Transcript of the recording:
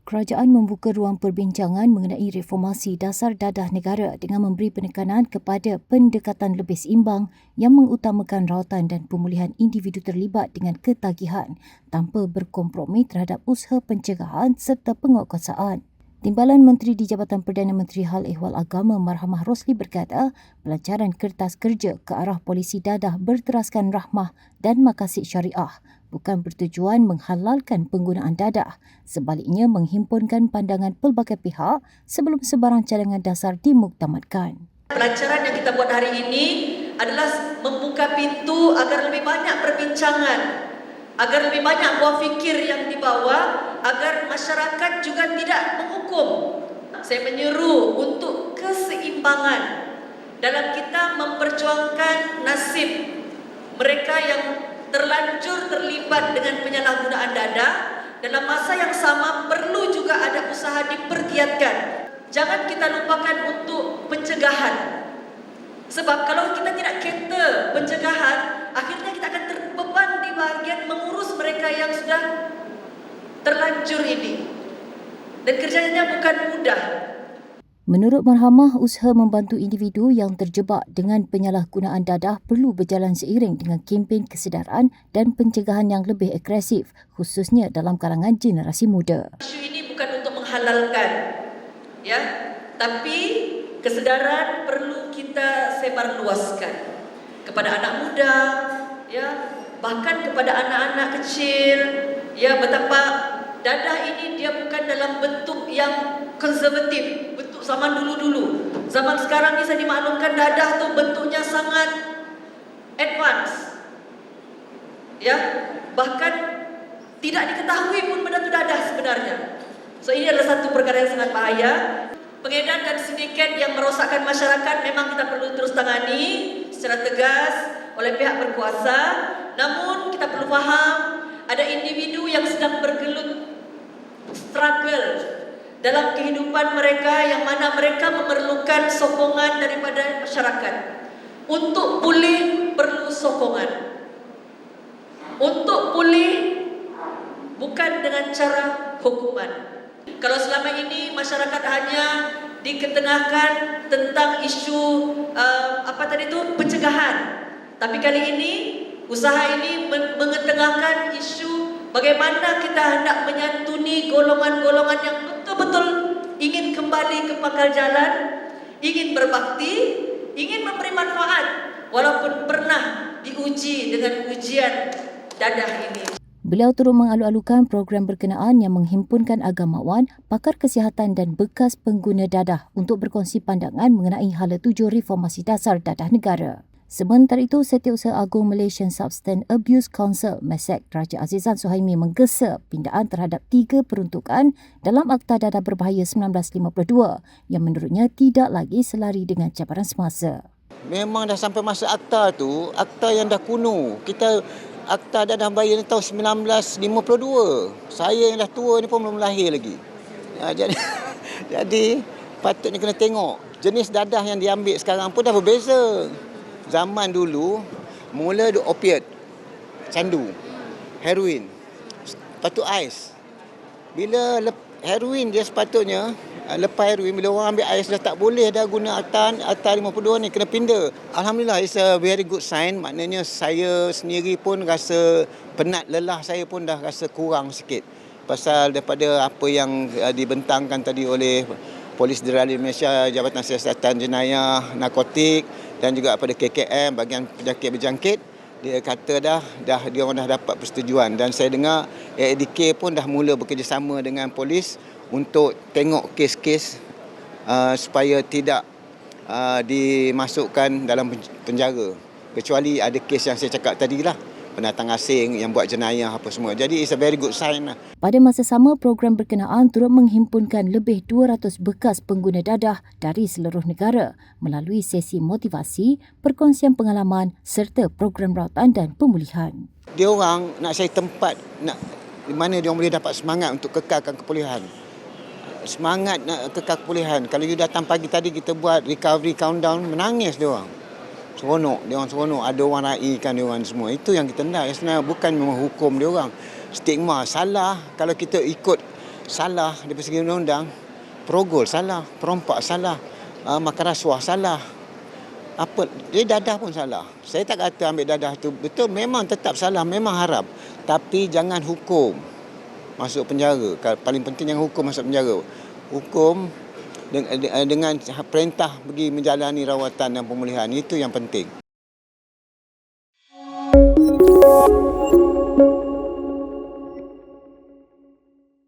Kerajaan membuka ruang perbincangan mengenai reformasi dasar dadah negara dengan memberi penekanan kepada pendekatan lebih seimbang yang mengutamakan rawatan dan pemulihan individu terlibat dengan ketagihan tanpa berkompromi terhadap usaha pencegahan serta penguatkuasaan. Timbalan Menteri di Jabatan Perdana Menteri Hal Ehwal Agama Marhamah Rosli berkata, pelancaran kertas kerja ke arah polisi dadah berteraskan rahmah dan maqasid syariah bukan bertujuan menghalalkan penggunaan dadah, sebaliknya menghimpunkan pandangan pelbagai pihak sebelum sebarang cadangan dasar dimuktamadkan. Pelancaran yang kita buat hari ini adalah membuka pintu agar lebih banyak perbincangan, agar lebih banyak buah fikir yang dibawa, agar masyarakat juga tidak menghukum. Saya menyeru untuk keseimbangan dalam kita memperjuangkan nasib mereka yang terlanjur terlibat dengan penyalahgunaan dadah. Dalam masa yang sama perlu juga ada usaha dipergiatkan. Jangan kita lupakan untuk pencegahan. Sebab kalau kita tidak cater pencegahan, akhirnya kita akan terbeban di bahagian mengurus mereka yang sudah terlanjur ini. Dan kerjanya bukan mudah. Menurut Marhamah, usaha membantu individu yang terjebak dengan penyalahgunaan dadah perlu berjalan seiring dengan kempen kesedaran dan pencegahan yang lebih agresif, khususnya dalam kalangan generasi muda. Isu ini bukan untuk menghalalkan, ya, tapi kesedaran perlu kita sebarluaskan kepada anak muda, ya, bahkan kepada anak-anak kecil, ya, betapa dadah ini dia bukan dalam bentuk yang konservatif, bentuk zaman dulu-dulu. Zaman sekarang ni saya dimaklumkan dadah tu bentuknya sangat advance, ya, bahkan tidak diketahui pun benda tu dadah sebenarnya. So ini adalah satu perkara yang sangat bahaya. Pengedar dan sindiket yang merosakkan masyarakat memang kita perlu terus tangani secara tegas oleh pihak berkuasa. Namun kita perlu faham ada individu yang sedang bergelut struggle dalam kehidupan mereka yang mana mereka memerlukan sokongan daripada masyarakat. Untuk pulih perlu sokongan. Untuk pulih bukan dengan cara hukuman. Kalau selama ini masyarakat hanya diketengahkan tentang isu pencegahan, tapi kali ini usaha ini mengetengahkan isu bagaimana kita hendak menyantuni golongan-golongan yang betul-betul ingin kembali ke pangkal jalan, ingin berbakti, ingin memberi manfaat walaupun pernah diuji dengan ujian dadah ini. Beliau turut mengalu-alukan program berkenaan yang menghimpunkan agamawan, pakar kesihatan dan bekas pengguna dadah untuk berkongsi pandangan mengenai hala tuju reformasi dasar dadah negara. Sementara itu, Setiausaha Agung Malaysian Substance Abuse Council (MESAC) Raja Azizan Suhaimi menggesa pindaan terhadap 3 peruntukan dalam Akta Dadah Berbahaya 1952 yang menurutnya tidak lagi selari dengan cabaran semasa. Memang dah sampai masa akta tu, akta yang dah kuno. Akta Dadah Berbahaya ni tahun 1952. Saya yang dah tua ni pun belum lahir lagi. Jadi patutnya kena tengok. Jenis dadah yang diambil sekarang pun dah berbeza. Zaman dulu, mula opiat, candu, heroin, lepas tu ais. Bila heroin dia sepatutnya, lepas heroin, bila orang ambil ais dah tak boleh dah guna Akta 52 ni, kena pindah. Alhamdulillah, it's a very good sign. Maknanya saya sendiri pun rasa penat, lelah saya pun dah rasa kurang sikit. Pasal daripada apa yang dibentangkan tadi oleh Polis Diraja Malaysia, Jabatan Siasatan Jenayah Narkotik dan juga pada KKM, bahagian penyakit berjangkit, dia kata dia orang dah dapat persetujuan. Dan saya dengar ADK pun dah mula bekerjasama dengan polis untuk tengok kes-kes supaya tidak dimasukkan dalam penjara. Kecuali ada kes yang saya cakap tadi lah, pendatang asing yang buat jenayah apa semua. Jadi it's a very good sign lah. Pada masa sama, program berkenaan turut menghimpunkan lebih 200 bekas pengguna dadah dari seluruh negara melalui sesi motivasi, perkongsian pengalaman serta program rawatan dan pemulihan. Dia orang nak cari tempat di mana dia orang boleh dapat semangat untuk kekalkan kepulihan. Semangat nak kekal kepulihan. Kalau you datang pagi tadi kita buat recovery countdown, menangis dia orang. Seronok, dia orang seronok. Ada orang raikan dia orang semua. Itu yang kita nak. Sebenarnya bukan menghukum dia orang. Stigma salah kalau kita ikut salah dari segi undang-undang, perogol salah, perompak salah, makan rasuah salah. Apa dia dadah pun salah. Saya tak kata ambil dadah tu betul, memang tetap salah, memang haram. Tapi jangan hukum masuk penjara. Paling penting jangan hukum masuk penjara. Hukum dengan perintah pergi menjalani rawatan dan pemulihan, itu yang penting.